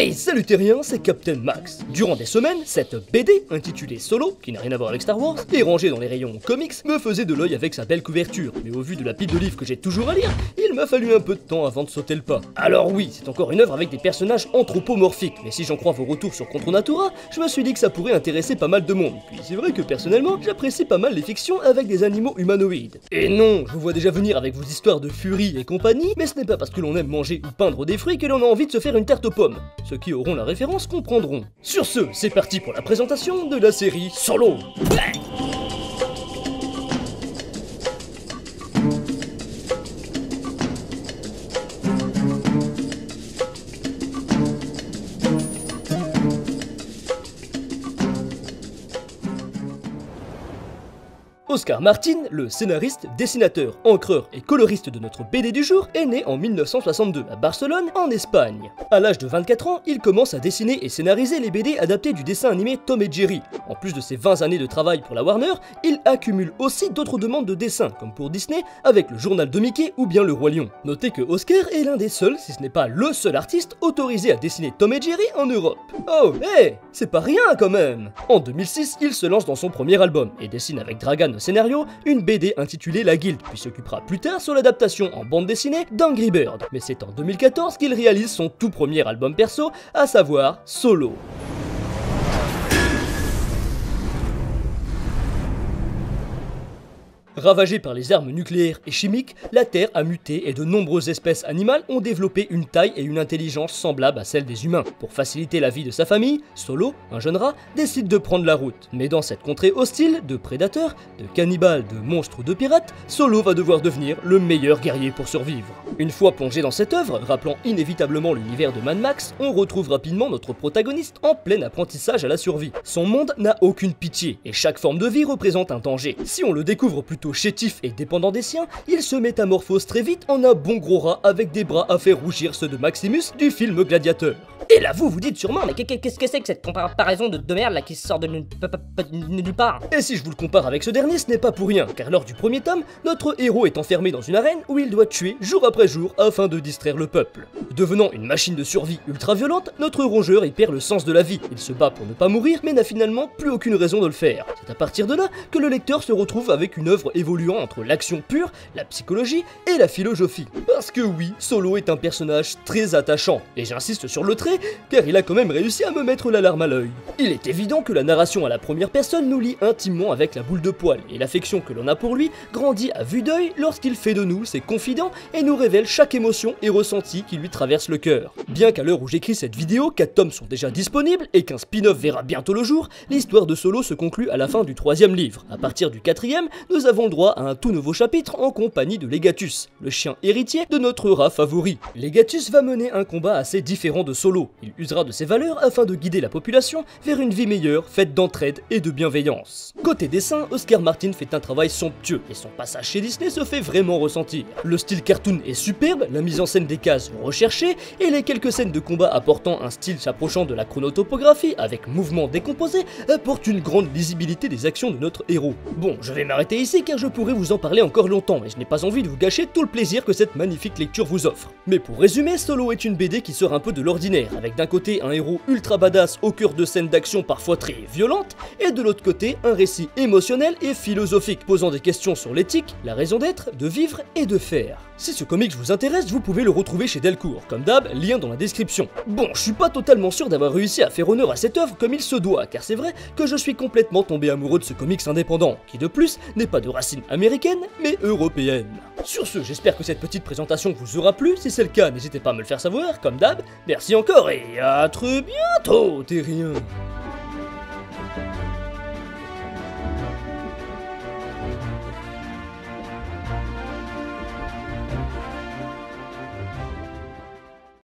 Hey, salut terriens, c'est Captain Max. Durant des semaines, cette BD, intitulée Solo, qui n'a rien à voir avec Star Wars, et rangée dans les rayons comics, me faisait de l'œil avec sa belle couverture. Mais au vu de la pile de livres que j'ai toujours à lire, il m'a fallu un peu de temps avant de sauter le pas. Alors oui, c'est encore une œuvre avec des personnages anthropomorphiques, mais si j'en crois vos retours sur Contre Natura, je me suis dit que ça pourrait intéresser pas mal de monde. Puis c'est vrai que personnellement, j'apprécie pas mal les fictions avec des animaux humanoïdes. Et non, je vous vois déjà venir avec vos histoires de furie et compagnie, mais ce n'est pas parce que l'on aime manger ou peindre des fruits que l'on a envie de se faire une tarte aux pommes. Ceux qui auront la référence comprendront. Sur ce, c'est parti pour la présentation de la série Solo. Oscar Martin, le scénariste, dessinateur, encreur et coloriste de notre BD du jour, est né en 1962 à Barcelone, en Espagne. À l'âge de 24 ans, il commence à dessiner et scénariser les BD adaptés du dessin animé Tom et Jerry. En plus de ses 20 années de travail pour la Warner, il accumule aussi d'autres demandes de dessin, comme pour Disney, avec le journal de Mickey ou bien le Roi Lion. Notez que Oscar est l'un des seuls, si ce n'est pas le seul artiste, autorisé à dessiner Tom et Jerry en Europe. Oh, hey, c'est pas rien quand même. En 2006, il se lance dans son premier album et dessine avec Dragan scénario, une BD intitulée La Guilde, puis s'occupera plus tard sur l'adaptation en bande dessinée d'Angry Bird. Mais c'est en 2014 qu'il réalise son tout premier album perso, à savoir Solo. Ravagée par les armes nucléaires et chimiques, la Terre a muté et de nombreuses espèces animales ont développé une taille et une intelligence semblables à celles des humains. Pour faciliter la vie de sa famille, Solo, un jeune rat, décide de prendre la route. Mais dans cette contrée hostile, de prédateurs, de cannibales, de monstres ou de pirates, Solo va devoir devenir le meilleur guerrier pour survivre. Une fois plongé dans cette œuvre, rappelant inévitablement l'univers de Mad Max, on retrouve rapidement notre protagoniste en plein apprentissage à la survie. Son monde n'a aucune pitié, et chaque forme de vie représente un danger. Si on le découvre plutôt chétif et dépendant des siens, il se métamorphose très vite en un bon gros rat avec des bras à faire rougir ceux de Maximus du film Gladiateur. Et là vous dit sûrement, mais qu'est-ce que c'est que cette comparaison de merde là qui sort de nulle part? Et si je vous le compare avec ce dernier, ce n'est pas pour rien, car lors du premier tome, notre héros est enfermé dans une arène où il doit tuer jour après jour afin de distraire le peuple. Devenant une machine de survie ultra violente, notre rongeur y perd le sens de la vie. Il se bat pour ne pas mourir, mais n'a finalement plus aucune raison de le faire. C'est à partir de là que le lecteur se retrouve avec une œuvre évoluant entre l'action pure, la psychologie et la philosophie. Parce que oui, Solo est un personnage très attachant, et j'insiste sur le trait, car il a quand même réussi à me mettre la larme à l'œil. Il est évident que la narration à la première personne nous lie intimement avec la boule de poil, et l'affection que l'on a pour lui grandit à vue d'œil lorsqu'il fait de nous ses confidents et nous révèle chaque émotion et ressenti qui lui traverse le cœur. Bien qu'à l'heure où j'écris cette vidéo, 4 tomes sont déjà disponibles et qu'un spin-off verra bientôt le jour, l'histoire de Solo se conclut à la fin du 3e livre. À partir du 4e, nous avons le droit à un tout nouveau chapitre en compagnie de Legatus, le chien héritier de notre rat favori. Legatus va mener un combat assez différent de Solo. Il usera de ses valeurs afin de guider la population vers une vie meilleure, faite d'entraide et de bienveillance. Côté dessin, Oscar Martin fait un travail somptueux et son passage chez Disney se fait vraiment ressentir. Le style cartoon est superbe, la mise en scène des cases recherchée et les quelques scènes de combat apportant un style s'approchant de la chronotopographie avec mouvements décomposés apportent une grande lisibilité des actions de notre héros. Bon, je vais m'arrêter ici car je pourrais vous en parler encore longtemps et je n'ai pas envie de vous gâcher tout le plaisir que cette magnifique lecture vous offre. Mais pour résumer, Solo est une BD qui sort un peu de l'ordinaire, avec d'un côté un héros ultra badass au cœur de scènes d'action parfois très violentes, et de l'autre côté un récit émotionnel et philosophique, posant des questions sur l'éthique, la raison d'être, de vivre et de faire. Si ce comics vous intéresse, vous pouvez le retrouver chez Delcourt, comme d'hab, lien dans la description. Bon, je suis pas totalement sûr d'avoir réussi à faire honneur à cette œuvre comme il se doit, car c'est vrai que je suis complètement tombé amoureux de ce comics indépendant, qui de plus n'est pas de racines américaines, mais européennes. Sur ce, j'espère que cette petite présentation vous aura plu, si c'est le cas, n'hésitez pas à me le faire savoir, comme d'hab. Merci encore et à très bientôt, terriens.